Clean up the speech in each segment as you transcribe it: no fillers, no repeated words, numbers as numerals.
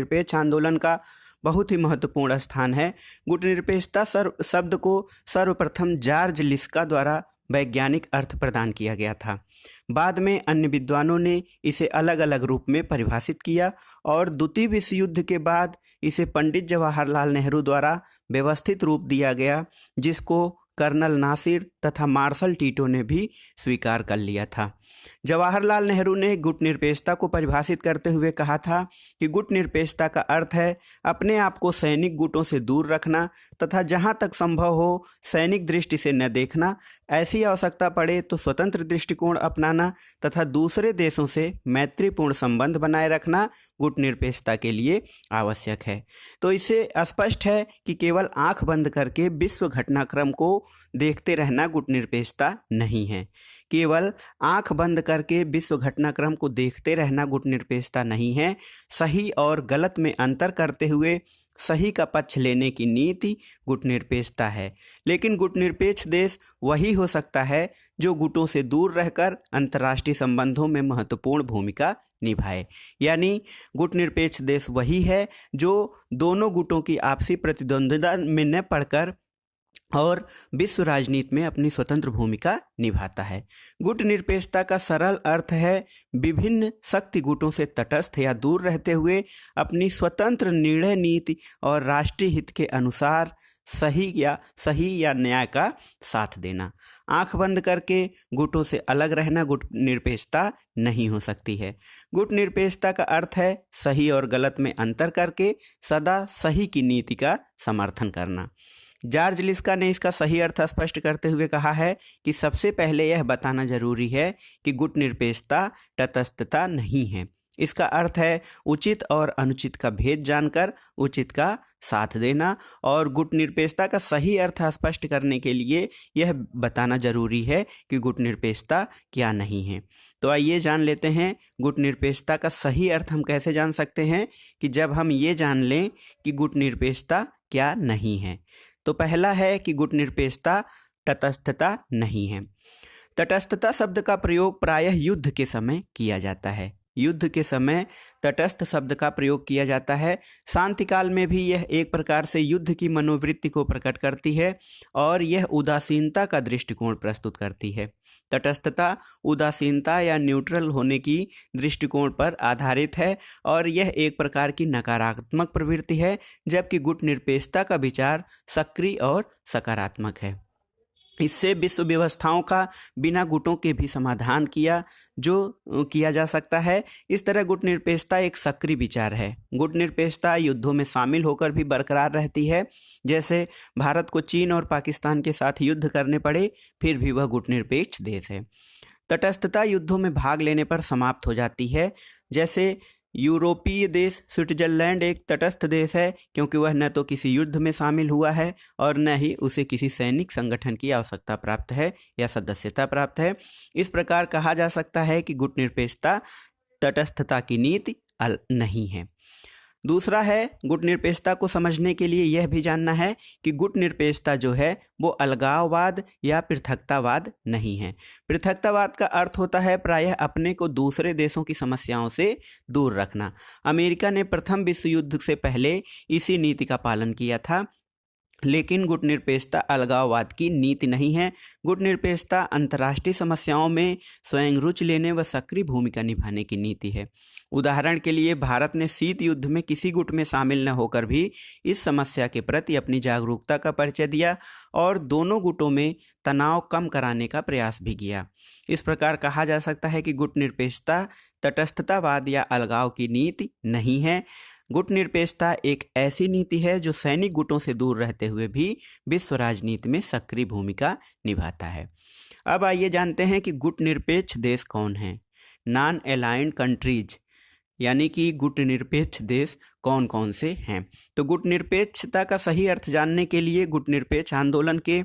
गुटनिरपेक्ष आंदोलन का बहुत ही महत्वपूर्ण स्थान है। गुटनिरपेक्षता शब्द को सर्वप्रथम जॉर्ज लिस्का द्वारा वैज्ञानिक अर्थ प्रदान किया गया था। बाद में अन्य विद्वानों ने इसे अलग अलग रूप में परिभाषित किया और द्वितीय विश्व युद्ध के बाद इसे पंडित जवाहरलाल नेहरू द्वारा व्यवस्थित रूप दिया गया, जिसको कर्नल नासिर तथा मार्शल टीटो ने भी स्वीकार कर लिया था। जवाहरलाल नेहरू ने गुटनिरपेक्षता को परिभाषित करते हुए कहा था कि गुटनिरपेक्षता का अर्थ है अपने आप को सैनिक गुटों से दूर रखना तथा जहां तक संभव हो सैनिक दृष्टि से न देखना, ऐसी आवश्यकता पड़े तो स्वतंत्र दृष्टिकोण अपनाना तथा दूसरे देशों से मैत्रीपूर्ण संबंध बनाए रखना गुटनिरपेक्षता के लिए आवश्यक है। तो इससे स्पष्ट है कि केवल आंख बंद करके विश्व घटनाक्रम को देखते रहना गुटनिरपेक्षता नहीं है। केवल आंख बंद करके विश्व घटनाक्रम को देखते रहना गुटनिरपेक्षता नहीं है। सही और गलत में अंतर करते हुए सही का पक्ष लेने की नीति गुटनिरपेक्षता है। लेकिन गुटनिरपेक्ष देश वही हो सकता है जो गुटों से दूर रहकर अंतर्राष्ट्रीय संबंधों में महत्वपूर्ण भूमिका निभाए। यानी गुटनिरपेक्ष देश वही है जो दोनों गुटों की आपसी प्रतिद्वंद्विता में न पड़कर और विश्व राजनीति में अपनी स्वतंत्र भूमिका निभाता है। गुटनिरपेक्षता का सरल अर्थ है विभिन्न शक्ति गुटों से तटस्थ या दूर रहते हुए अपनी स्वतंत्र निर्णय नीति और राष्ट्रीय हित के अनुसार सही या न्याय का साथ देना। आंख बंद करके गुटों से अलग रहना गुटनिरपेक्षता नहीं हो सकती है। गुटनिरपेक्षता का अर्थ है सही और गलत में अंतर करके सदा सही की नीति का समर्थन करना। जॉर्ज लिस्का ने इसका सही अर्थ स्पष्ट करते हुए कहा है कि सबसे पहले यह बताना जरूरी है कि गुटनिरपेक्षता तटस्थता नहीं है। इसका अर्थ है उचित और अनुचित का भेद जानकर उचित का साथ देना, और गुटनिरपेक्षता का सही अर्थ स्पष्ट करने के लिए यह बताना जरूरी है कि गुटनिरपेक्षता क्या नहीं है। तो आइए जान लेते हैं गुटनिरपेक्षता का सही अर्थ हम कैसे जान सकते हैं कि जब हम ये जान लें कि गुटनिरपेक्षता क्या नहीं है। तो पहला है कि गुटनिरपेक्षता तटस्थता नहीं है। तटस्थता शब्द का प्रयोग प्रायः युद्ध के समय किया जाता है। युद्ध के समय तटस्थ शब्द का प्रयोग किया जाता है। शांति काल में भी यह एक प्रकार से युद्ध की मनोवृत्ति को प्रकट करती है और यह उदासीनता का दृष्टिकोण प्रस्तुत करती है। तटस्थता उदासीनता या न्यूट्रल होने की दृष्टिकोण पर आधारित है और यह एक प्रकार की नकारात्मक प्रवृत्ति है, जबकि गुटनिरपेक्षता का विचार सक्रिय और सकारात्मक है। इससे विश्व व्यवस्थाओं का बिना गुटों के भी समाधान किया जा सकता है। इस तरह गुटनिरपेक्षता एक सक्रिय विचार है। गुटनिरपेक्षता युद्धों में शामिल होकर भी बरकरार रहती है। जैसे भारत को चीन और पाकिस्तान के साथ युद्ध करने पड़े, फिर भी वह गुटनिरपेक्ष देश है। तटस्थता युद्धों में भाग लेने पर समाप्त हो जाती है। जैसे यूरोपीय देश स्विट्जरलैंड एक तटस्थ देश है, क्योंकि वह न तो किसी युद्ध में शामिल हुआ है और न ही उसे किसी सैनिक संगठन की आवश्यकता प्राप्त है या सदस्यता प्राप्त है। इस प्रकार कहा जा सकता है कि गुटनिरपेक्षता तटस्थता की नीति नहीं है। दूसरा है, गुटनिरपेक्षता को समझने के लिए यह भी जानना है कि गुटनिरपेक्षता जो है वो अलगाववाद या पृथकतावाद नहीं है। पृथकतावाद का अर्थ होता है प्रायः अपने को दूसरे देशों की समस्याओं से दूर रखना। अमेरिका ने प्रथम विश्व युद्ध से पहले इसी नीति का पालन किया था। लेकिन गुटनिरपेक्षता अलगाववाद की नीति नहीं है। गुटनिरपेक्षता अंतर्राष्ट्रीय समस्याओं में स्वयं रुचि लेने व सक्रिय भूमिका निभाने की नीति है। उदाहरण के लिए भारत ने शीत युद्ध में किसी गुट में शामिल न होकर भी इस समस्या के प्रति अपनी जागरूकता का परिचय दिया और दोनों गुटों में तनाव कम कराने का प्रयास भी किया। इस प्रकार कहा जा सकता है कि गुटनिरपेक्षता तटस्थतावाद या अलगाव की नीति नहीं है। गुटनिरपेक्षता एक ऐसी नीति है जो सैनिक गुटों से दूर रहते हुए भी विश्व राजनीति में सक्रिय भूमिका निभाता है। अब आइए जानते हैं कि गुटनिरपेक्ष देश कौन हैं। नॉन अलाइंड कंट्रीज यानी कि गुटनिरपेक्ष देश कौन कौन से हैं। तो गुटनिरपेक्षता का सही अर्थ जानने के लिए गुटनिरपेक्ष आंदोलन के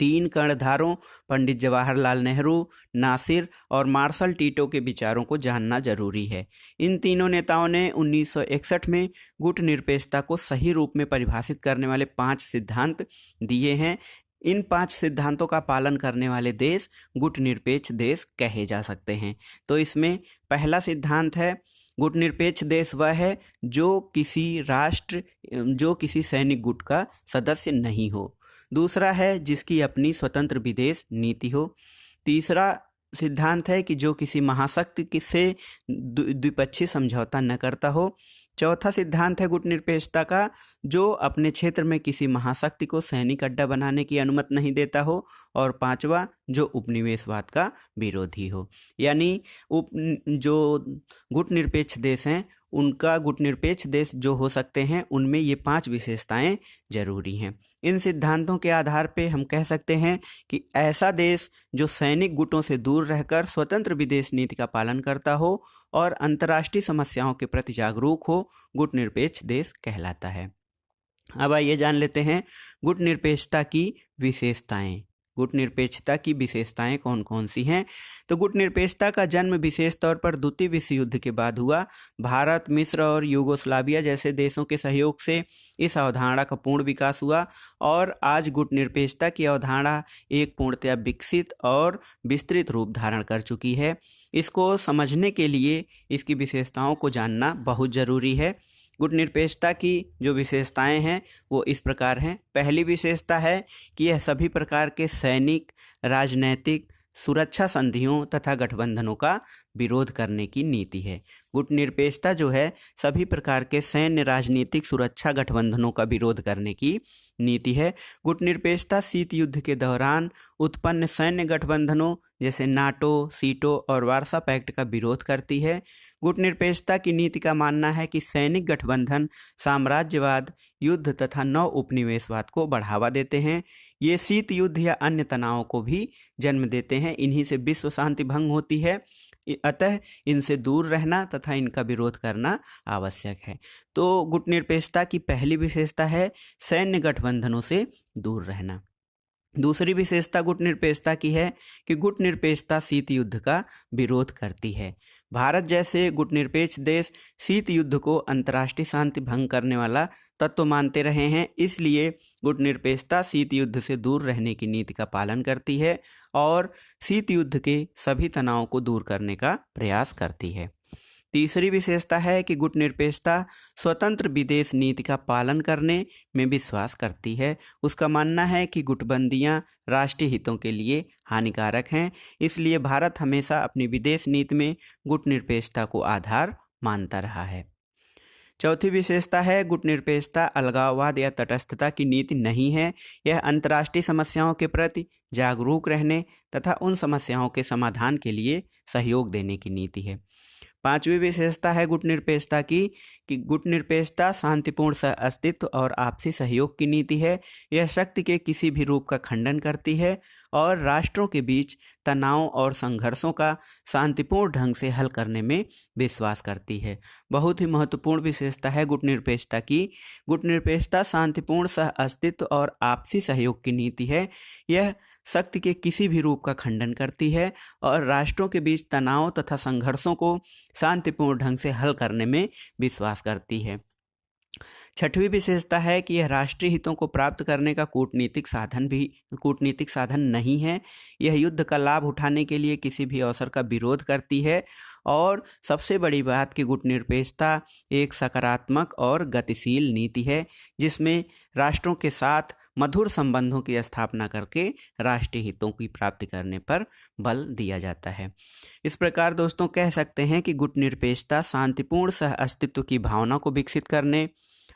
3 कर्णधारों पंडित जवाहरलाल नेहरू, नासिर और मार्शल टीटो के विचारों को जानना जरूरी है। इन तीनों नेताओं ने 1961 में गुटनिरपेक्षता को सही रूप में परिभाषित करने वाले 5 सिद्धांत दिए हैं। इन 5 सिद्धांतों का पालन करने वाले देश गुटनिरपेक्ष देश कहे जा सकते हैं। तो इसमें पहला सिद्धांत है गुटनिरपेक्ष देश वह है जो किसी सैनिक गुट का सदस्य नहीं हो। दूसरा है जिसकी अपनी स्वतंत्र विदेश नीति हो। तीसरा सिद्धांत है कि जो किसी महाशक्ति से द्विपक्षीय समझौता न करता हो। चौथा सिद्धांत है गुटनिरपेक्षता का, जो अपने क्षेत्र में किसी महाशक्ति को सैनिक अड्डा बनाने की अनुमति नहीं देता हो। और पांचवा, जो उपनिवेशवाद का विरोधी हो। यानी जो गुटनिरपेक्ष देश हैं उनका गुटनिरपेक्ष देश जो हो सकते हैं उनमें ये 5 विशेषताएं जरूरी हैं। इन सिद्धांतों के आधार पे हम कह सकते हैं कि ऐसा देश जो सैनिक गुटों से दूर रहकर स्वतंत्र विदेश नीति का पालन करता हो और अंतर्राष्ट्रीय समस्याओं के प्रति जागरूक हो, गुटनिरपेक्ष देश कहलाता है। अब आइए जान लेते हैं गुटनिरपेक्षता की विशेषताएं। गुटनिरपेक्षता की विशेषताएं कौन कौन सी हैं? तो गुटनिरपेक्षता का जन्म विशेष तौर पर द्वितीय विश्व युद्ध के बाद हुआ। भारत, मिस्र और यूगोस्लाविया जैसे देशों के सहयोग से इस अवधारणा का पूर्ण विकास हुआ और आज गुटनिरपेक्षता की अवधारणा एक पूर्णतया विकसित और विस्तृत रूप धारण कर चुकी है। इसको समझने के लिए इसकी विशेषताओं को जानना बहुत ज़रूरी है। गुटनिरपेक्षता की जो विशेषताएं हैं वो इस प्रकार हैं। पहली विशेषता है कि यह सभी प्रकार के सैनिक, राजनैतिक, सुरक्षा संधियों तथा गठबंधनों का विरोध करने की नीति है। गुटनिरपेक्षता जो है सभी प्रकार के सैन्य, राजनीतिक, सुरक्षा गठबंधनों का विरोध करने की नीति है। गुटनिरपेक्षता शीत युद्ध के दौरान उत्पन्न सैन्य गठबंधनों जैसे नाटो, सीटो और वार्सा पैक्ट का विरोध करती है। गुटनिरपेक्षता की नीति का मानना है कि सैनिक गठबंधन साम्राज्यवाद, युद्ध तथा नव उपनिवेशवाद को बढ़ावा देते हैं। ये शीत युद्ध या अन्य तनावों को भी जन्म देते हैं। इन्हीं से विश्व शांति भंग होती है, अतः इनसे दूर रहना तथा इनका विरोध करना आवश्यक है। तो गुटनिरपेक्षता की पहली विशेषता है सैन्य गठबंधनों से दूर रहना। दूसरी विशेषता गुटनिरपेक्षता की है कि गुटनिरपेक्षता शीत युद्ध का विरोध करती है। भारत जैसे गुटनिरपेक्ष देश शीत युद्ध को अंतर्राष्ट्रीय शांति भंग करने वाला तत्व मानते रहे हैं, इसलिए गुटनिरपेक्षता शीत युद्ध से दूर रहने की नीति का पालन करती है और शीत युद्ध के सभी तनावों को दूर करने का प्रयास करती है। तीसरी विशेषता है कि गुटनिरपेक्षता स्वतंत्र विदेश नीति का पालन करने में विश्वास करती है। उसका मानना है कि गुटबंदियां राष्ट्रीय हितों के लिए हानिकारक हैं, इसलिए भारत हमेशा अपनी विदेश नीति में गुटनिरपेक्षता को आधार मानता रहा है। चौथी विशेषता है गुटनिरपेक्षता अलगाववाद या तटस्थता की नीति नहीं है। यह अंतर्राष्ट्रीय समस्याओं के प्रति जागरूक रहने तथा उन समस्याओं के समाधान के लिए सहयोग देने की नीति है। पांचवी विशेषता है गुटनिरपेक्षता की कि गुटनिरपेक्षता शांतिपूर्ण सह-अस्तित्व और आपसी सहयोग की नीति है। यह शक्ति के किसी भी रूप का खंडन करती है और राष्ट्रों के बीच तनाव और संघर्षों का शांतिपूर्ण ढंग से हल करने में विश्वास करती है। बहुत ही महत्वपूर्ण विशेषता है गुटनिरपेक्षता की। गुटनिरपेक्षता शांतिपूर्ण सह-अस्तित्व और आपसी सहयोग की नीति है। यह शक्ति के किसी भी रूप का खंडन करती है और राष्ट्रों के बीच तनाव तथा संघर्षों को शांतिपूर्ण ढंग से हल करने में विश्वास करती है। छठवीं विशेषता है कि यह राष्ट्रीय हितों को प्राप्त करने का कूटनीतिक साधन नहीं है। यह युद्ध का लाभ उठाने के लिए किसी भी अवसर का विरोध करती है और सबसे बड़ी बात कि गुटनिरपेक्षता एक सकारात्मक और गतिशील नीति है जिसमें राष्ट्रों के साथ मधुर संबंधों की स्थापना करके राष्ट्रीय हितों की प्राप्ति करने पर बल दिया जाता है। इस प्रकार दोस्तों कह सकते हैं कि गुटनिरपेक्षता शांतिपूर्ण सह अस्तित्व की भावना को विकसित करने,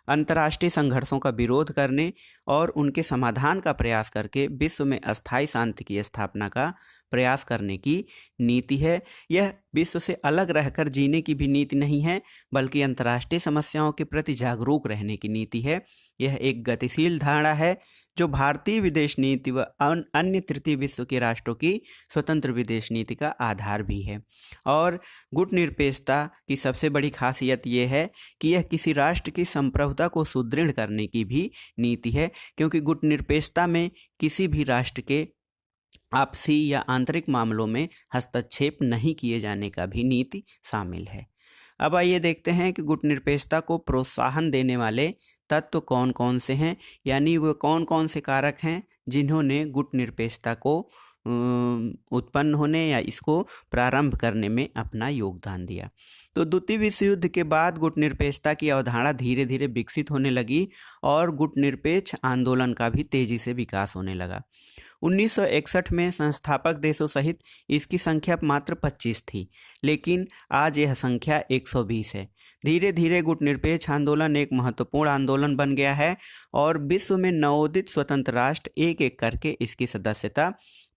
अंतर्राष्ट्रीय संघर्षों का विरोध करने और उनके समाधान का प्रयास करके विश्व में अस्थायी शांति की स्थापना का प्रयास करने की नीति है। यह विश्व से अलग रहकर जीने की भी नीति नहीं है, बल्कि अंतर्राष्ट्रीय समस्याओं के प्रति जागरूक रहने की नीति है। यह एक गतिशील धारणा है जो भारतीय विदेश नीति व अन्य तृतीय विश्व के राष्ट्रों की स्वतंत्र विदेश नीति का आधार भी है। और गुटनिरपेक्षता की सबसे बड़ी खासियत यह है कि यह किसी राष्ट्र की संप्रभुता को सुदृढ़ करने की भी नीति है, क्योंकि गुटनिरपेक्षता में किसी भी राष्ट्र के आपसी या आंतरिक मामलों में हस्तक्षेप नहीं किए जाने का भी नीति शामिल है। अब आइए देखते हैं कि गुटनिरपेक्षता को प्रोत्साहन देने वाले तत्व कौन कौन से हैं, यानी वो कौन कौन से कारक हैं जिन्होंने गुटनिरपेक्षता को उत्पन्न होने या इसको प्रारंभ करने में अपना योगदान दिया। तो द्वितीय विश्व युद्ध के बाद गुटनिरपेक्षता की अवधारणा धीरे धीरे विकसित होने लगी और गुटनिरपेक्ष आंदोलन का भी तेजी से विकास होने लगा। 1961 में संस्थापक देशों सहित इसकी संख्या मात्र 25 थी, लेकिन आज यह संख्या 120 है। धीरे धीरे गुटनिरपेक्ष आंदोलन एक महत्वपूर्ण आंदोलन बन गया है और विश्व में नवोदित स्वतंत्र राष्ट्र एक एक करके इसकी सदस्यता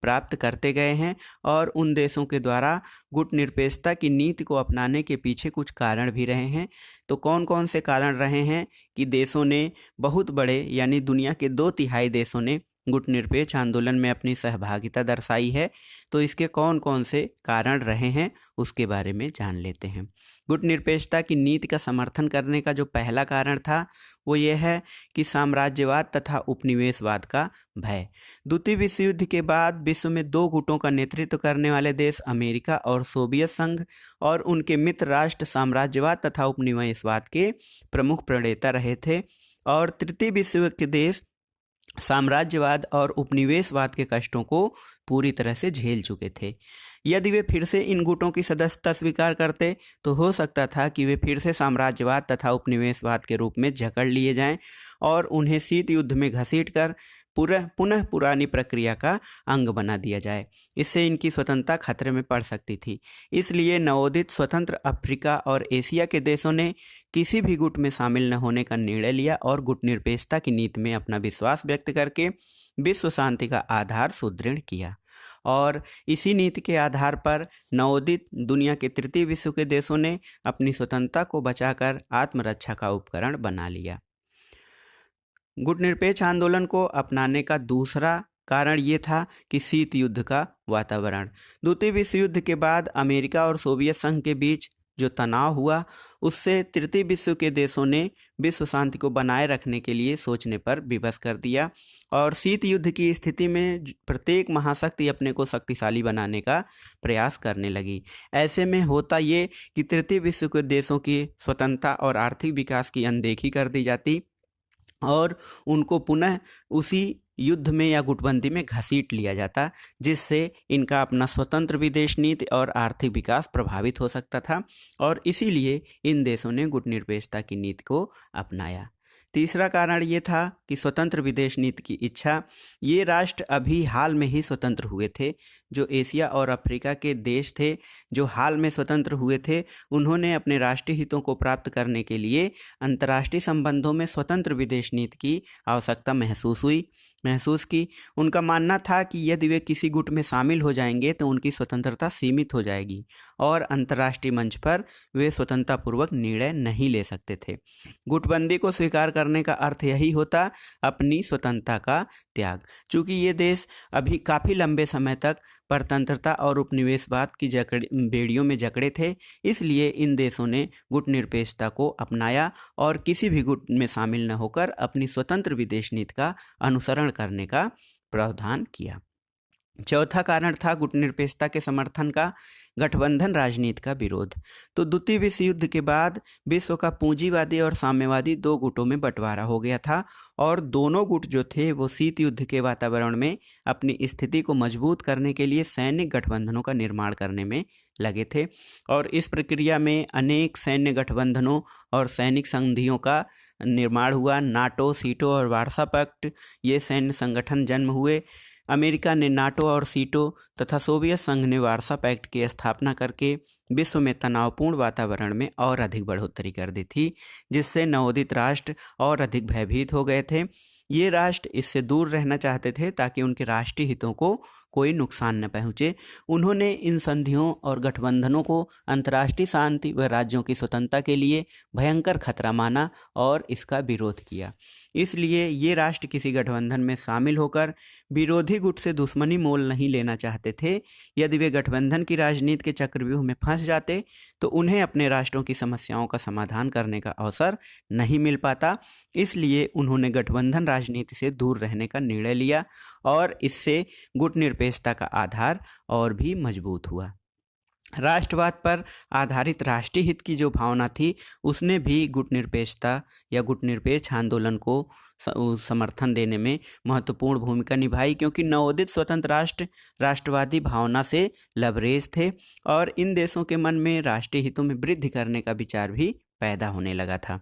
प्राप्त करते गए हैं और उन देशों के द्वारा गुटनिरपेक्षता की नीति को अपनाने के पीछे कुछ कारण भी रहे हैं। तो कौन कौन से कारण रहे हैं कि देशों ने, बहुत बड़े यानी दुनिया के 2/3 देशों ने गुटनिरपेक्ष आंदोलन में अपनी सहभागिता दर्शाई है। तो इसके कौन कौन से कारण रहे हैं उसके बारे में जान लेते हैं। गुटनिरपेक्षता की नीति का समर्थन करने का जो पहला कारण था वो ये है कि साम्राज्यवाद तथा उपनिवेशवाद का भय। द्वितीय विश्व युद्ध के बाद विश्व में 2 गुटों का नेतृत्व करने वाले देश अमेरिका और सोवियत संघ और उनके मित्र राष्ट्र साम्राज्यवाद तथा उपनिवेशवाद के प्रमुख प्रणेता रहे थे और तृतीय विश्व के देश साम्राज्यवाद और उपनिवेशवाद के कष्टों को पूरी तरह से झेल चुके थे। यदि वे फिर से इन गुटों की सदस्यता स्वीकार करते तो हो सकता था कि वे फिर से साम्राज्यवाद तथा उपनिवेशवाद के रूप में जकड़ लिए जाएं और उन्हें शीत युद्ध में घसीटकर पुनः पुरानी प्रक्रिया का अंग बना दिया जाए। इससे इनकी स्वतंत्रता खतरे में पड़ सकती थी। इसलिए नवोदित स्वतंत्र अफ्रीका और एशिया के देशों ने किसी भी गुट में शामिल न होने का निर्णय लिया और गुटनिरपेक्षता की नीति में अपना विश्वास व्यक्त करके विश्व शांति का आधार सुदृढ़ किया। और इसी नीति के आधार पर नवोदित दुनिया के तृतीय विश्व के देशों ने अपनी स्वतंत्रता को बचाकर आत्मरक्षा का उपकरण बना लिया। गुटनिरपेक्ष आंदोलन को अपनाने का दूसरा कारण ये था कि शीत युद्ध का वातावरण। द्वितीय विश्व युद्ध के बाद अमेरिका और सोवियत संघ के बीच जो तनाव हुआ उससे तृतीय विश्व के देशों ने विश्व शांति को बनाए रखने के लिए सोचने पर विवश कर दिया और शीत युद्ध की स्थिति में प्रत्येक महाशक्ति अपने को शक्तिशाली बनाने का प्रयास करने लगी। ऐसे में होता ये कि तृतीय विश्व के देशों की स्वतंत्रता और आर्थिक विकास की अनदेखी कर दी जाती और उनको पुनः उसी युद्ध में या गुटबंदी में घसीट लिया जाता, जिससे इनका अपना स्वतंत्र विदेश नीति और आर्थिक विकास प्रभावित हो सकता था और इसीलिए इन देशों ने गुटनिरपेक्षता की नीति को अपनाया। तीसरा कारण ये था कि स्वतंत्र विदेश नीति की इच्छा। ये राष्ट्र अभी हाल में ही स्वतंत्र हुए थे। जो एशिया और अफ्रीका के देश थे जो हाल में स्वतंत्र हुए थे, उन्होंने अपने राष्ट्रीय हितों को प्राप्त करने के लिए अंतर्राष्ट्रीय संबंधों में स्वतंत्र विदेश नीति की आवश्यकता महसूस की। उनका मानना था कि यदि वे किसी गुट में शामिल हो जाएंगे तो उनकी स्वतंत्रता सीमित हो जाएगी और अंतर्राष्ट्रीय मंच पर वे स्वतंत्रतापूर्वक निर्णय नहीं ले सकते थे। गुटबंदी को स्वीकार करने का अर्थ यही होता अपनी स्वतंत्रता का त्याग। चूँकि ये देश अभी काफ़ी लंबे समय तक परतंत्रता और उपनिवेशवाद की बेड़ियों में जकड़े थे, इसलिए इन देशों ने गुटनिरपेक्षता को अपनाया और किसी भी गुट में शामिल न होकर अपनी स्वतंत्र विदेश नीति का अनुसरण करने का प्रावधान किया। चौथा कारण था गुटनिरपेक्षता के समर्थन का गठबंधन राजनीति का विरोध। तो द्वितीय विश्व युद्ध के बाद विश्व का पूंजीवादी और साम्यवादी 2 गुटों में बंटवारा हो गया था और दोनों गुट जो थे वो शीत युद्ध के वातावरण में अपनी स्थिति को मजबूत करने के लिए सैनिक गठबंधनों का निर्माण करने में लगे थे और इस प्रक्रिया में अनेक सैन्य गठबंधनों और सैनिक संधियों का निर्माण हुआ। नाटो, सीटो और वार्सा पैक्ट ये सैन्य संगठन जन्म हुए। अमेरिका ने नाटो और सीटो तथा सोवियत संघ ने वार्सा पैक्ट की स्थापना करके विश्व में तनावपूर्ण वातावरण में और अधिक बढ़ोतरी कर दी थी, जिससे नवोदित राष्ट्र और अधिक भयभीत हो गए थे। ये राष्ट्र इससे दूर रहना चाहते थे ताकि उनके राष्ट्रीय हितों को कोई नुकसान न पहुँचे। उन्होंने इन संधियों और गठबंधनों को अंतर्राष्ट्रीय शांति व राज्यों की स्वतंत्रता के लिए भयंकर खतरा माना और इसका विरोध किया। इसलिए ये राष्ट्र किसी गठबंधन में शामिल होकर विरोधी गुट से दुश्मनी मोल नहीं लेना चाहते थे। यदि वे गठबंधन की राजनीति के चक्रव्यूह में फंस जाते तो उन्हें अपने राष्ट्रों की समस्याओं का समाधान करने का अवसर नहीं मिल पाता। इसलिए उन्होंने गठबंधन राजनीति से दूर रहने का निर्णय लिया और इससे गुटनिरपेक्षता का आधार और भी मजबूत हुआ। राष्ट्रवाद पर आधारित राष्ट्रीय हित की जो भावना थी उसने भी गुटनिरपेक्षता या गुटनिरपेक्ष आंदोलन को समर्थन देने में महत्वपूर्ण भूमिका निभाई, क्योंकि नवोदित स्वतंत्र राष्ट्र राष्ट्रवादी भावना से लबरेज थे और इन देशों के मन में राष्ट्रीय हितों में वृद्धि करने का विचार भी पैदा होने लगा था।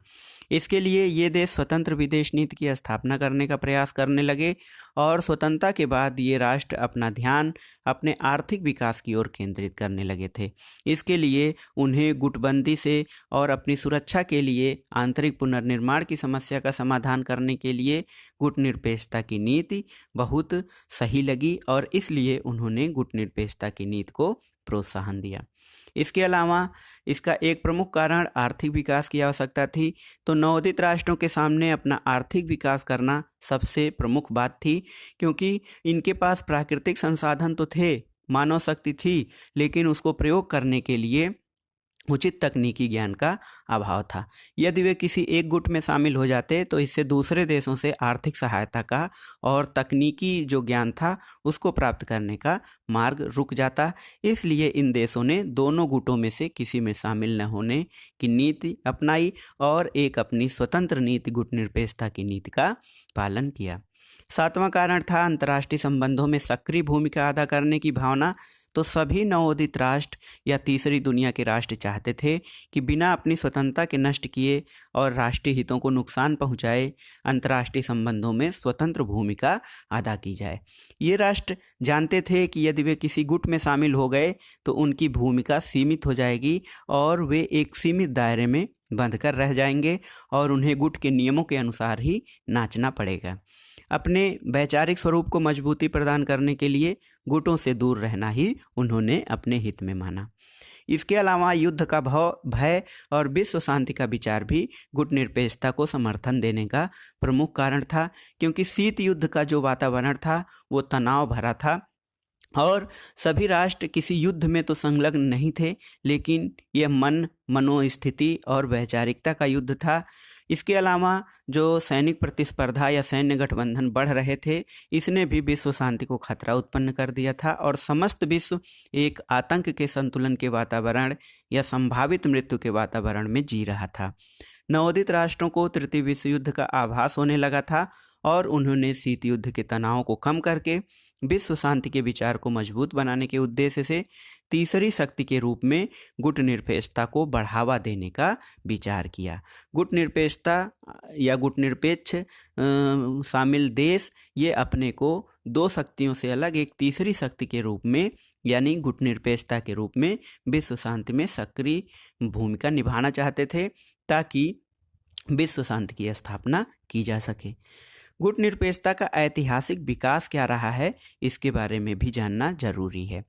इसके लिए ये देश स्वतंत्र विदेश नीति की स्थापना करने का प्रयास करने लगे और स्वतंत्रता के बाद ये राष्ट्र अपना ध्यान अपने आर्थिक विकास की ओर केंद्रित करने लगे थे। इसके लिए उन्हें गुटबंदी से और अपनी सुरक्षा के लिए आंतरिक पुनर्निर्माण की समस्या का समाधान करने के लिए गुटनिरपेक्षता की नीति बहुत सही लगी और इसलिए उन्होंने गुटनिरपेक्षता की नीति को प्रोत्साहन दिया। इसके अलावा इसका एक प्रमुख कारण आर्थिक विकास की आवश्यकता थी, तो नवोदित राष्ट्रों के सामने अपना आर्थिक विकास करना सबसे प्रमुख बात थी, क्योंकि इनके पास प्राकृतिक संसाधन तो थे, मानव शक्ति थी, लेकिन उसको प्रयोग करने के लिए उचित तकनीकी ज्ञान का अभाव था। यदि वे किसी एक गुट में शामिल हो जाते तो इससे दूसरे देशों से आर्थिक सहायता का और तकनीकी जो ज्ञान था उसको प्राप्त करने का मार्ग रुक जाता। इसलिए इन देशों ने दोनों गुटों में से किसी में शामिल न होने की नीति अपनाई और एक अपनी स्वतंत्र नीति गुटनिरपेक्षता की नीति का पालन किया। सातवां कारण था अंतर्राष्ट्रीय संबंधों में सक्रिय भूमिका अदा करने की भावना। तो सभी नवोदित राष्ट्र या तीसरी दुनिया के राष्ट्र चाहते थे कि बिना अपनी स्वतंत्रता के नष्ट किए और राष्ट्रीय हितों को नुकसान पहुंचाए अंतर्राष्ट्रीय संबंधों में स्वतंत्र भूमिका अदा की जाए। ये राष्ट्र जानते थे कि यदि वे किसी गुट में शामिल हो गए तो उनकी भूमिका सीमित हो जाएगी और वे एक सीमित दायरे में बंध कर रह जाएंगे और उन्हें गुट के नियमों के अनुसार ही नाचना पड़ेगा। अपने वैचारिक स्वरूप को मजबूती प्रदान करने के लिए गुटों से दूर रहना ही उन्होंने अपने हित में माना। इसके अलावा युद्ध का भय और विश्व शांति का विचार भी गुटनिरपेक्षता को समर्थन देने का प्रमुख कारण था, क्योंकि शीत युद्ध का जो वातावरण था वो तनाव भरा था और सभी राष्ट्र किसी युद्ध में तो संलग्न नहीं थे, लेकिन यह मनोस्थिति और वैचारिकता का युद्ध था। इसके अलावा जो सैनिक प्रतिस्पर्धा या सैन्य गठबंधन बढ़ रहे थे इसने भी विश्व शांति को खतरा उत्पन्न कर दिया था और समस्त विश्व एक आतंक के संतुलन के वातावरण या संभावित मृत्यु के वातावरण में जी रहा था। नवोदित राष्ट्रों को तृतीय विश्व युद्ध का आभास होने लगा था और उन्होंने शीत युद्ध के तनाव को कम करके विश्व शांति के विचार को मजबूत बनाने के उद्देश्य से तीसरी शक्ति के रूप में गुटनिरपेक्षता को बढ़ावा देने का विचार किया। गुटनिरपेक्षता या गुटनिरपेक्ष शामिल देश ये अपने को दो शक्तियों से अलग एक तीसरी शक्ति के रूप में यानी गुटनिरपेक्षता के रूप में विश्व शांति में सक्रिय भूमिका निभाना चाहते थे ताकि विश्व शांति की स्थापना की जा सके। गुटनिरपेक्षता का ऐतिहासिक विकास क्या रहा है इसके बारे में भी जानना जरूरी है।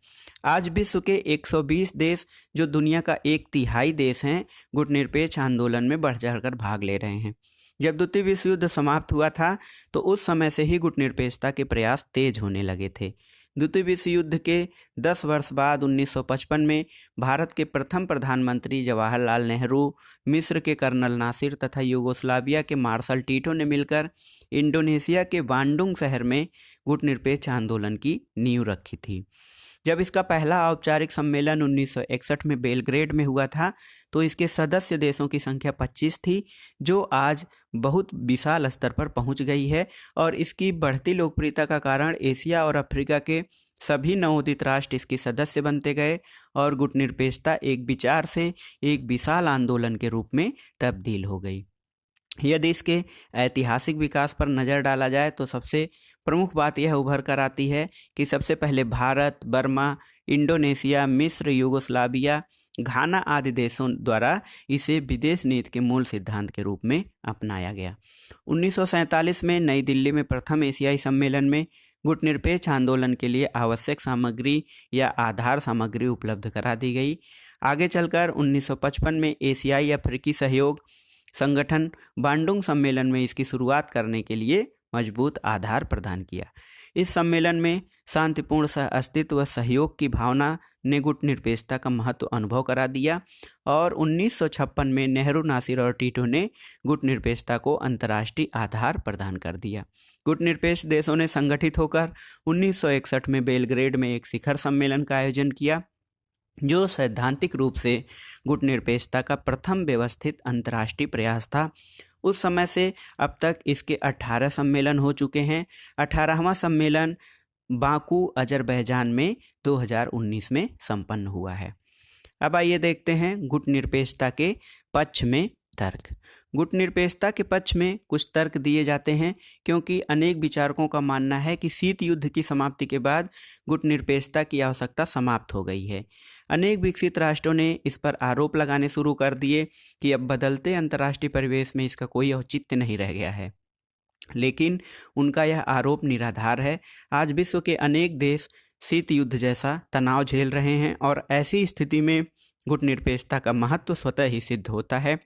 आज विश्व के 120 देश जो दुनिया का 1/3 देश हैं गुटनिरपेक्ष आंदोलन में बढ़ चढ़कर भाग ले रहे हैं। जब द्वितीय विश्व युद्ध समाप्त हुआ था तो उस समय से ही गुटनिरपेक्षता के प्रयास तेज होने लगे थे। द्वितीय विश्व युद्ध के 10 वर्ष बाद 1955 में भारत के प्रथम प्रधानमंत्री जवाहरलाल नेहरू, मिस्र के कर्नल नासिर तथा यूगोस्लाविया के मार्शल टीटो ने मिलकर इंडोनेशिया के बांडुंग शहर में गुटनिरपेक्ष आंदोलन की नींव रखी थी। जब इसका पहला औपचारिक सम्मेलन 1961 में बेलग्रेड में हुआ था तो इसके सदस्य देशों की संख्या 25 थी, जो आज बहुत विशाल स्तर पर पहुंच गई है और इसकी बढ़ती लोकप्रियता का कारण एशिया और अफ्रीका के सभी नवोदित राष्ट्र इसके सदस्य बनते गए और गुटनिरपेक्षता एक विचार से एक विशाल आंदोलन के रूप में तब्दील हो गई। यदि इसके ऐतिहासिक विकास पर नज़र डाला जाए तो सबसे प्रमुख बात यह उभर कर आती है कि सबसे पहले भारत, बर्मा, इंडोनेशिया, मिस्र, यूगोस्लाविया, घाना आदि देशों द्वारा इसे विदेश नीति के मूल सिद्धांत के रूप में अपनाया गया। 1947 में नई दिल्ली में प्रथम एशियाई सम्मेलन में गुटनिरपेक्ष आंदोलन के लिए आवश्यक सामग्री या आधार सामग्री उपलब्ध करा दी गई। आगे चलकर 1955 में एशियाई अफ्रीकी सहयोग संगठन बांडुंग सम्मेलन में इसकी शुरुआत करने के लिए मजबूत आधार प्रदान किया। इस सम्मेलन में शांतिपूर्ण सह अस्तित्व व सहयोग की भावना ने गुटनिरपेक्षता का महत्व अनुभव करा दिया और 1956 में नेहरू, नासिर और टीटो ने गुटनिरपेक्षता को अंतर्राष्ट्रीय आधार प्रदान कर दिया। गुटनिरपेक्ष देशों ने संगठित होकर 1961 में बेलग्रेड में एक शिखर सम्मेलन का आयोजन किया जो सैद्धांतिक रूप से गुटनिरपेक्षता का प्रथम व्यवस्थित अंतर्राष्ट्रीय प्रयास था। उस समय से अब तक इसके 18 सम्मेलन हो चुके हैं। 18वां सम्मेलन बाकू अजरबैजान में 2019 में संपन्न हुआ है। अब आइए देखते हैं गुटनिरपेक्षता के पक्ष में तर्क। गुटनिरपेक्षता के पक्ष में कुछ तर्क दिए जाते हैं, क्योंकि अनेक विचारकों का मानना है कि शीत युद्ध की समाप्ति के बाद गुटनिरपेक्षता की आवश्यकता समाप्त हो गई है। अनेक विकसित राष्ट्रों ने इस पर आरोप लगाने शुरू कर दिए कि अब बदलते अंतर्राष्ट्रीय परिवेश में इसका कोई औचित्य नहीं रह गया है, लेकिन उनका यह आरोप निराधार है। आज विश्व के अनेक देश शीत युद्ध जैसा तनाव झेल रहे हैं और ऐसी स्थिति में गुटनिरपेक्षता का महत्व स्वतः ही सिद्ध होता है।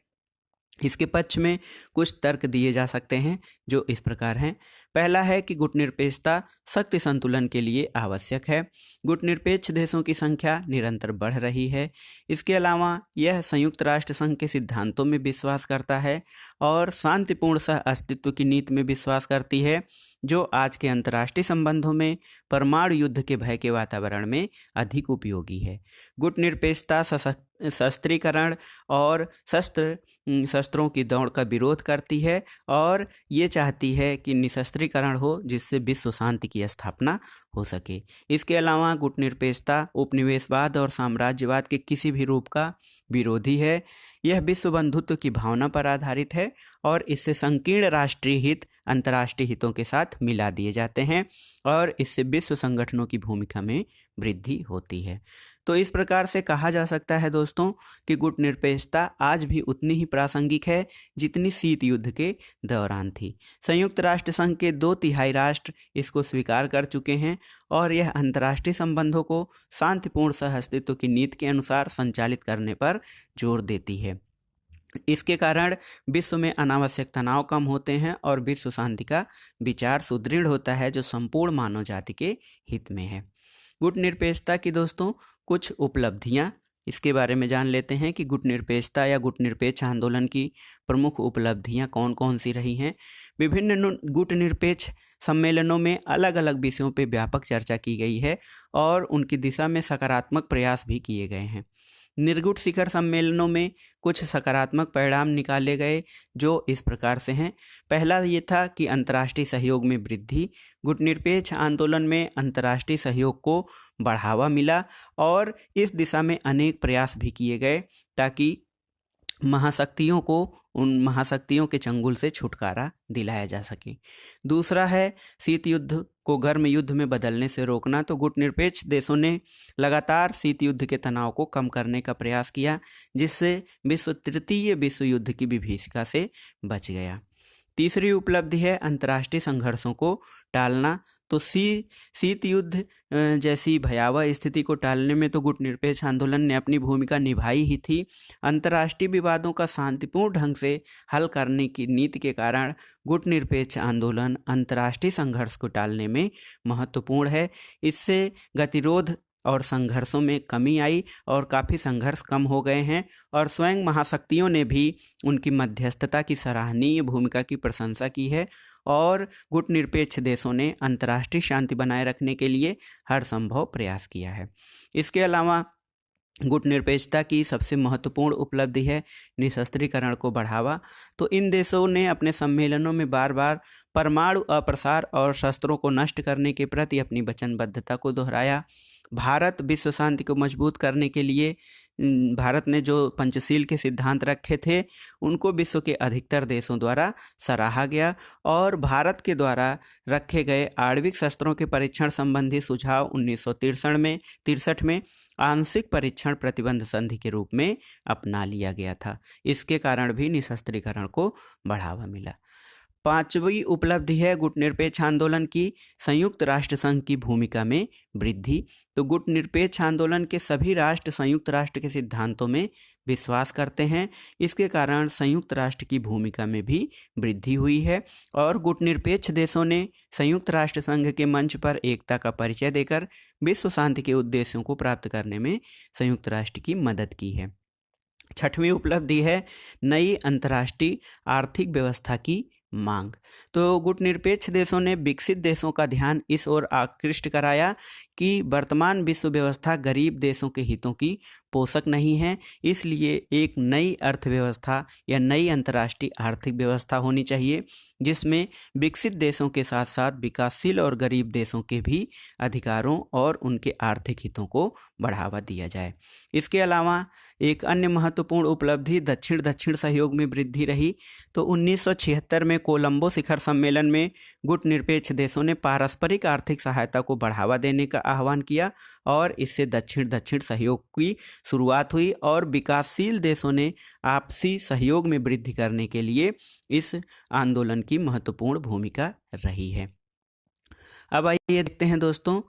इसके पक्ष में कुछ तर्क दिए जा सकते हैं, जो इस प्रकार हैं। पहला है कि गुटनिरपेक्षता शक्ति संतुलन के लिए आवश्यक है। गुटनिरपेक्ष देशों की संख्या निरंतर बढ़ रही है। इसके अलावा यह संयुक्त राष्ट्र संघ के सिद्धांतों में विश्वास करता है और शांतिपूर्ण सह अस्तित्व की नीति में विश्वास करती है, जो आज के अंतर्राष्ट्रीय संबंधों में परमाणु युद्ध के भय के वातावरण में अधिक उपयोगी है। गुटनिरपेक्षता शस्त्रीकरण और शस्त्रों की दौड़ का विरोध करती है और ये चाहती है कि निशस्त्रीकरण हो, जिससे विश्व शांति की स्थापना हो सके। इसके अलावा गुटनिरपेक्षता उपनिवेशवाद और साम्राज्यवाद के किसी भी रूप का विरोधी है। यह विश्व बंधुत्व की भावना पर आधारित है और इससे संकीर्ण राष्ट्रीय हित अंतर्राष्ट्रीय हितों के साथ मिला दिए जाते हैं और इससे विश्व संगठनों की भूमिका में वृद्धि होती है। तो इस प्रकार से कहा जा सकता है दोस्तों कि गुटनिरपेक्षता आज भी उतनी ही प्रासंगिक है जितनी शीत युद्ध के दौरान थी। संयुक्त राष्ट्र संघ के 2/3 राष्ट्र इसको स्वीकार कर चुके हैं और यह अंतर्राष्ट्रीय संबंधों को शांतिपूर्ण सह अस्तित्व की नीति के अनुसार संचालित करने पर जोर देती है। इसके कारण विश्व में अनावश्यक तनाव कम होते हैं और विश्व शांति का विचार सुदृढ़ होता है, जो संपूर्ण मानव जाति के हित में है। गुटनिरपेक्षता की दोस्तों कुछ उपलब्धियां, इसके बारे में जान लेते हैं कि गुटनिरपेक्षता या गुटनिरपेक्ष आंदोलन की प्रमुख उपलब्धियां कौन कौन सी रही हैं। विभिन्न गुटनिरपेक्ष सम्मेलनों में अलग अलग विषयों पर व्यापक चर्चा की गई है और उनकी दिशा में सकारात्मक प्रयास भी किए गए हैं। निर्गुट शिखर सम्मेलनों में कुछ सकारात्मक परिणाम निकाले गए, जो इस प्रकार से हैं। पहला ये था कि अंतर्राष्ट्रीय सहयोग में वृद्धि। गुटनिरपेक्ष आंदोलन में अंतर्राष्ट्रीय सहयोग को बढ़ावा मिला और इस दिशा में अनेक प्रयास भी किए गए ताकि महाशक्तियों को उन महाशक्तियों के चंगुल से छुटकारा दिलाया जा सके। दूसरा है शीत युद्ध को गर्म युद्ध में बदलने से रोकना। तो गुटनिरपेक्ष देशों ने लगातार शीत युद्ध के तनाव को कम करने का प्रयास किया, जिससे विश्व तृतीय विश्व युद्ध की विभीषिका से बच गया। तीसरी उपलब्धि है अंतर्राष्ट्रीय संघर्षों को टालना। तो शीत युद्ध जैसी भयावह स्थिति को टालने में तो गुटनिरपेक्ष आंदोलन ने अपनी भूमिका निभाई ही थी। अंतर्राष्ट्रीय विवादों का शांतिपूर्ण ढंग से हल करने की नीति के कारण गुटनिरपेक्ष आंदोलन अंतर्राष्ट्रीय संघर्ष को टालने में महत्वपूर्ण है। इससे गतिरोध और संघर्षों में कमी आई और काफ़ी संघर्ष कम हो गए हैं और स्वयं महाशक्तियों ने भी उनकी मध्यस्थता की सराहनीय भूमिका की प्रशंसा की है और गुटनिरपेक्ष देशों ने अंतर्राष्ट्रीय शांति बनाए रखने के लिए हर संभव प्रयास किया है। इसके अलावा गुटनिरपेक्षता की सबसे महत्वपूर्ण उपलब्धि है निशस्त्रीकरण को बढ़ावा। तो इन देशों ने अपने सम्मेलनों में बार बार परमाणु अप्रसार और शस्त्रों को नष्ट करने के प्रति अपनी वचनबद्धता को दोहराया। भारत विश्व शांति को मजबूत करने के लिए भारत ने जो पंचशील के सिद्धांत रखे थे उनको विश्व के अधिकतर देशों द्वारा सराहा गया और भारत के द्वारा रखे गए आणविक शस्त्रों के परीक्षण संबंधी सुझाव 1963 में आंशिक परीक्षण प्रतिबंध संधि के रूप में अपना लिया गया था। इसके कारण भी निशस्त्रीकरण को बढ़ावा मिला। पांचवी उपलब्धि है गुटनिरपेक्ष आंदोलन की संयुक्त राष्ट्र संघ की भूमिका में वृद्धि। तो गुटनिरपेक्ष आंदोलन के सभी राष्ट्र संयुक्त राष्ट्र के सिद्धांतों में विश्वास करते हैं। इसके कारण संयुक्त राष्ट्र की भूमिका में भी वृद्धि हुई है और गुटनिरपेक्ष देशों ने संयुक्त राष्ट्र संघ के मंच पर एकता का परिचय देकर विश्व शांति के उद्देश्यों को प्राप्त करने में संयुक्त राष्ट्र की मदद की है। छठवीं उपलब्धि है नई अंतर्राष्ट्रीय आर्थिक व्यवस्था की मांग। तो गुटनिरपेक्ष देशों ने विकसित देशों का ध्यान इस ओर आकृष्ट कराया कि वर्तमान विश्व व्यवस्था गरीब देशों के हितों की पोषक नहीं है, इसलिए एक नई अर्थव्यवस्था या नई अंतर्राष्ट्रीय आर्थिक व्यवस्था होनी चाहिए जिसमें विकसित देशों के साथ साथ विकासशील और गरीब देशों के भी अधिकारों और उनके आर्थिक हितों को बढ़ावा दिया जाए। इसके अलावा एक अन्य महत्वपूर्ण उपलब्धि दक्षिण दक्षिण सहयोग में वृद्धि रही। तो 1976 में कोलंबो शिखर सम्मेलन में गुटनिरपेक्ष देशों ने पारस्परिक आर्थिक सहायता को बढ़ावा देने का आह्वान किया और इससे दक्षिण दक्षिण सहयोग की शुरुआत हुई और विकासशील देशों ने आपसी सहयोग में वृद्धि करने के लिए इस आंदोलन की महत्वपूर्ण भूमिका रही है। अब आइए देखते हैं दोस्तों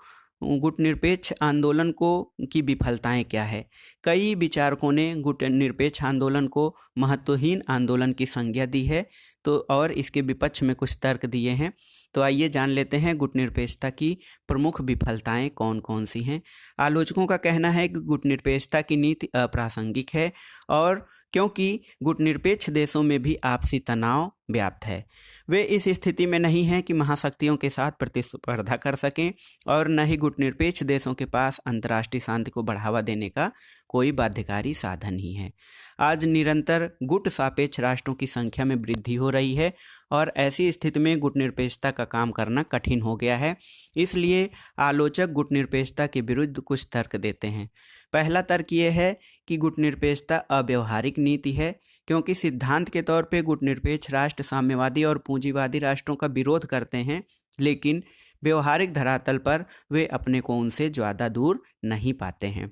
गुटनिरपेक्ष आंदोलन को की विफलताएं क्या है। कई विचारकों ने गुटनिरपेक्ष आंदोलन को महत्वहीन आंदोलन की संज्ञा दी है तो और इसके विपक्ष में कुछ तर्क दिए हैं। तो आइए जान लेते हैं गुटनिरपेक्षता की प्रमुख विफलताएं कौन कौन सी हैं। आलोचकों का कहना है कि गुटनिरपेक्षता की नीति अप्रासंगिक है और क्योंकि गुटनिरपेक्ष देशों में भी आपसी तनाव व्याप्त है। वे इस स्थिति में नहीं हैं कि महाशक्तियों के साथ प्रतिस्पर्धा कर सकें और न ही गुटनिरपेक्ष देशों के पास अंतर्राष्ट्रीय शांति को बढ़ावा देने का कोई बाध्यकारी साधन ही है। आज निरंतर गुट सापेक्ष राष्ट्रों की संख्या में वृद्धि हो रही है और ऐसी स्थिति में गुटनिरपेक्षता का काम करना कठिन हो गया है। इसलिए आलोचक गुटनिरपेक्षता के विरुद्ध कुछ तर्क देते हैं। पहला तर्क ये है कि गुटनिरपेक्षता अव्यवहारिक नीति है क्योंकि सिद्धांत के तौर पे गुटनिरपेक्ष राष्ट्र साम्यवादी और पूंजीवादी राष्ट्रों का विरोध करते हैं, लेकिन व्यवहारिक धरातल पर वे अपने को उनसे ज़्यादा दूर नहीं पाते हैं।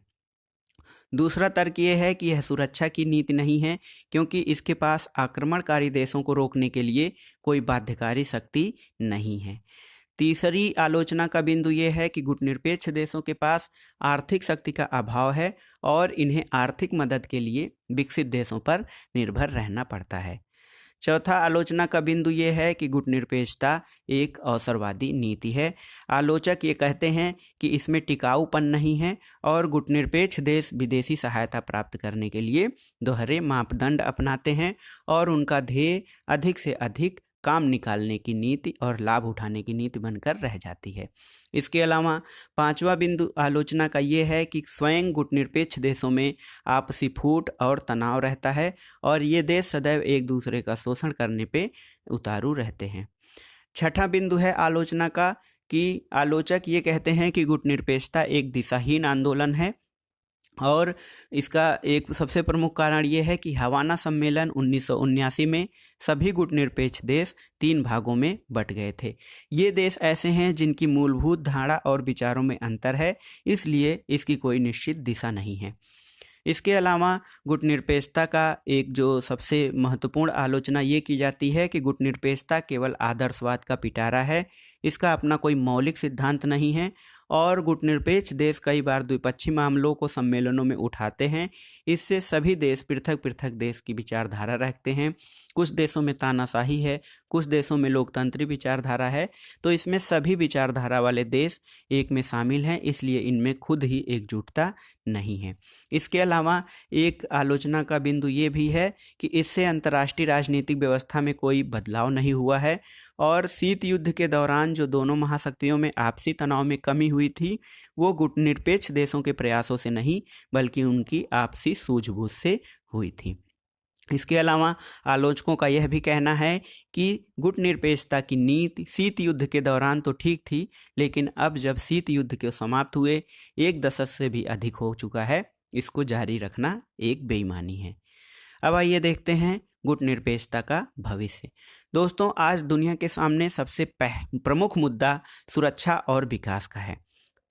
दूसरा तर्क ये है कि यह सुरक्षा की नीति नहीं है क्योंकि इसके पास आक्रमणकारी देशों को रोकने के लिए कोई बाध्यकारी शक्ति नहीं है। तीसरी आलोचना का बिंदु ये है कि गुटनिरपेक्ष देशों के पास आर्थिक शक्ति का अभाव है और इन्हें आर्थिक मदद के लिए विकसित देशों पर निर्भर रहना पड़ता है। चौथा आलोचना का बिंदु ये है कि गुटनिरपेक्षता एक अवसरवादी नीति है। आलोचक ये कहते हैं कि इसमें टिकाऊपन नहीं है और गुटनिरपेक्ष देश विदेशी सहायता प्राप्त करने के लिए दोहरे मापदंड अपनाते हैं और उनका ध्येय अधिक से अधिक काम निकालने की नीति और लाभ उठाने की नीति बनकर रह जाती है। इसके अलावा पांचवा बिंदु आलोचना का ये है कि स्वयं गुटनिरपेक्ष देशों में आपसी फूट और तनाव रहता है और ये देश सदैव एक दूसरे का शोषण करने पे उतारू रहते हैं। छठा बिंदु है आलोचना का कि आलोचक ये कहते हैं कि गुटनिरपेक्षता एक दिशाहीन आंदोलन है और इसका एक सबसे प्रमुख कारण ये है कि हवाना सम्मेलन 1979 में सभी गुटनिरपेक्ष देश 3 भागों में बंट गए थे। ये देश ऐसे हैं जिनकी मूलभूत धारणा और विचारों में अंतर है, इसलिए इसकी कोई निश्चित दिशा नहीं है। इसके अलावा गुटनिरपेक्षता का एक जो सबसे महत्वपूर्ण आलोचना ये की जाती है कि गुटनिरपेक्षता केवल आदर्शवाद का पिटारा है, इसका अपना कोई मौलिक सिद्धांत नहीं है और गुटनिरपेक्ष देश कई बार द्विपक्षीय मामलों को सम्मेलनों में उठाते हैं। इससे सभी देश पृथक पृथक देश की विचारधारा रखते हैं। कुछ देशों में तानाशाही है, कुछ देशों में लोकतंत्री विचारधारा है, तो इसमें सभी विचारधारा वाले देश एक में शामिल हैं, इसलिए इनमें खुद ही एकजुटता नहीं है। इसके अलावा एक आलोचना का बिंदु ये भी है कि इससे अंतर्राष्ट्रीय राजनीतिक व्यवस्था में कोई बदलाव नहीं हुआ है और शीत युद्ध के दौरान जो दोनों महाशक्तियों में आपसी तनाव में कमी हुई थी वो गुटनिरपेक्ष देशों के प्रयासों से नहीं बल्कि उनकी आपसी सूझबूझ से हुई थी। इसके अलावा आलोचकों का यह भी कहना है कि गुटनिरपेक्षता की नीति शीत युद्ध के दौरान तो ठीक थी, लेकिन अब जब शीत युद्ध के समाप्त हुए 1 दशक से भी अधिक हो चुका है, इसको जारी रखना एक बेईमानी है। अब आइए देखते हैं गुटनिरपेक्षता का भविष्य। दोस्तों, आज दुनिया के सामने सबसे प्रमुख मुद्दा सुरक्षा और विकास का है।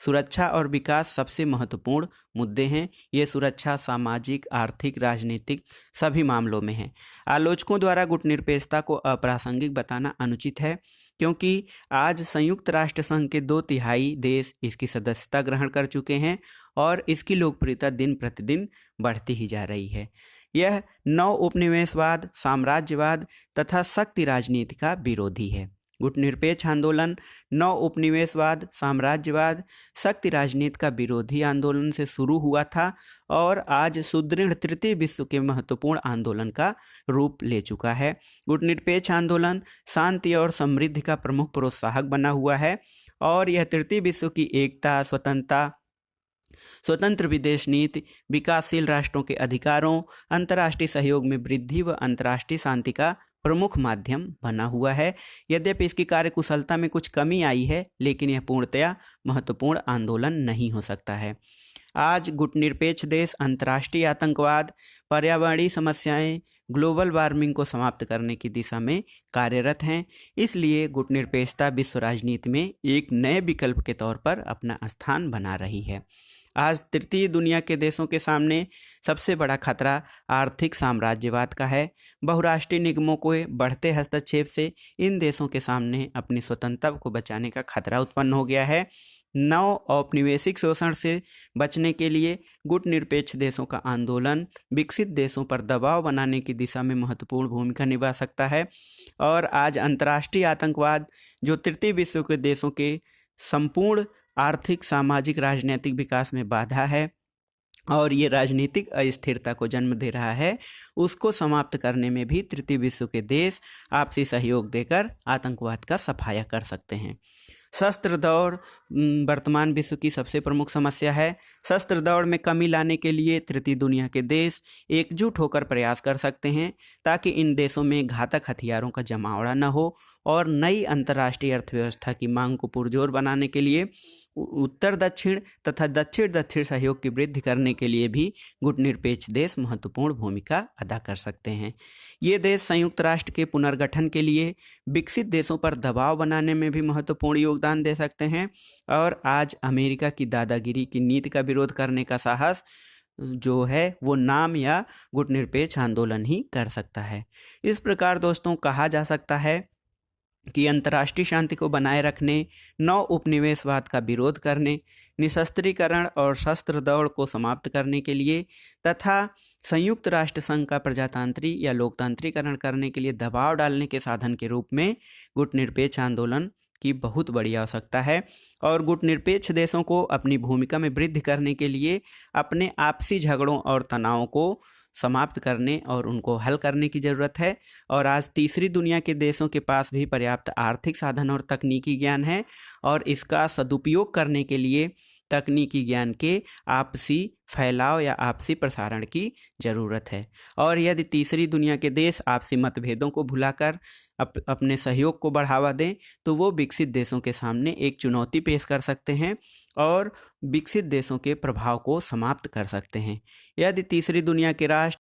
सुरक्षा और विकास सबसे महत्वपूर्ण मुद्दे हैं। ये सुरक्षा सामाजिक, आर्थिक, राजनीतिक सभी मामलों में है। आलोचकों द्वारा गुटनिरपेक्षता को अप्रासंगिक बताना अनुचित है क्योंकि आज संयुक्त राष्ट्र संघ के 2/3 देश इसकी सदस्यता ग्रहण कर चुके हैं और इसकी लोकप्रियता दिन प्रतिदिन बढ़ती ही जा रही है। यह नव उपनिवेशवाद, साम्राज्यवाद तथा शक्ति राजनीति का विरोधी है। गुटनिरपेक्ष आंदोलन नव उपनिवेशवाद, साम्राज्यवाद, शक्ति राजनीति का विरोधी आंदोलन से शुरू हुआ था और आज सुदृढ़ तृतीय विश्व के महत्वपूर्ण आंदोलन का रूप ले चुका है। गुटनिरपेक्ष आंदोलन शांति और समृद्धि का प्रमुख प्रोत्साहक बना हुआ है और यह तृतीय विश्व की एकता, स्वतंत्र विदेश नीति, विकासशील राष्ट्रों के अधिकारों, अंतर्राष्ट्रीय सहयोग में वृद्धि व अंतर्राष्ट्रीय शांति का प्रमुख माध्यम बना हुआ है। यद्यपि इसकी कार्यकुशलता में कुछ कमी आई है, लेकिन यह पूर्णतया महत्वपूर्ण आंदोलन नहीं हो सकता है। आज गुटनिरपेक्ष देश अंतर्राष्ट्रीय आतंकवाद, पर्यावरणीय समस्याएं, ग्लोबल वार्मिंग को समाप्त करने की दिशा में कार्यरत हैं। इसलिए गुटनिरपेक्षता विश्व राजनीति में एक नए विकल्प के तौर पर अपना स्थान बना रही है। आज तृतीय दुनिया के देशों के सामने सबसे बड़ा खतरा आर्थिक साम्राज्यवाद का है। बहुराष्ट्रीय निगमों के बढ़ते हस्तक्षेप से इन देशों के सामने अपनी स्वतंत्रता को बचाने का खतरा उत्पन्न हो गया है। नव औपनिवेशिक शोषण से बचने के लिए गुटनिरपेक्ष देशों का आंदोलन विकसित देशों पर दबाव बनाने की दिशा में महत्वपूर्ण भूमिका निभा सकता है। और आज अंतर्राष्ट्रीय आतंकवाद, जो तृतीय विश्व के देशों के संपूर्ण आर्थिक, सामाजिक, राजनीतिक विकास में बाधा है और ये राजनीतिक अस्थिरता को जन्म दे रहा है, उसको समाप्त करने में भी तृतीय विश्व के देश आपसी सहयोग देकर आतंकवाद का सफाया कर सकते हैं। शस्त्र दौड़ वर्तमान विश्व की सबसे प्रमुख समस्या है। शस्त्र दौड़ में कमी लाने के लिए तृतीय दुनिया के देश एकजुट होकर प्रयास कर सकते हैं, ताकि इन देशों में घातक हथियारों का जमावड़ा न हो और नई अंतर्राष्ट्रीय अर्थव्यवस्था की मांग को पुरजोर बनाने के लिए उत्तर दक्षिण तथा दक्षिण दक्षिण सहयोग की वृद्धि करने के लिए भी गुटनिरपेक्ष देश महत्वपूर्ण भूमिका अदा कर सकते हैं। ये देश संयुक्त राष्ट्र के पुनर्गठन के लिए विकसित देशों पर दबाव बनाने में भी महत्वपूर्ण योगदान दे सकते हैं। और आज अमेरिका की दादागिरी की नीति का विरोध करने का साहस जो है वो नाम या गुटनिरपेक्ष आंदोलन ही कर सकता है। इस प्रकार दोस्तों कहा जा सकता है कि अंतर्राष्ट्रीय शांति को बनाए रखने, नव उपनिवेशवाद का विरोध करने, निशस्त्रीकरण और शस्त्र दौड़ को समाप्त करने के लिए तथा संयुक्त राष्ट्र संघ का प्रजातांत्रिक या लोकतांत्रिकरण करने के लिए दबाव डालने के साधन के रूप में गुटनिरपेक्ष आंदोलन की बहुत बड़ी आवश्यकता है। और गुटनिरपेक्ष देशों को अपनी भूमिका में वृद्धि करने के लिए अपने आपसी झगड़ों और तनावों को समाप्त करने और उनको हल करने की ज़रूरत है। और आज तीसरी दुनिया के देशों के पास भी पर्याप्त आर्थिक साधन और तकनीकी ज्ञान है और इसका सदुपयोग करने के लिए तकनीकी ज्ञान के आपसी फैलाव या आपसी प्रसारण की ज़रूरत है। और यदि तीसरी दुनिया के देश आपसी मतभेदों को भुलाकर अपने सहयोग को बढ़ावा दें तो वो विकसित देशों के सामने एक चुनौती पेश कर सकते हैं और विकसित देशों के प्रभाव को समाप्त कर सकते हैं। यदि तीसरी दुनिया के राष्ट्र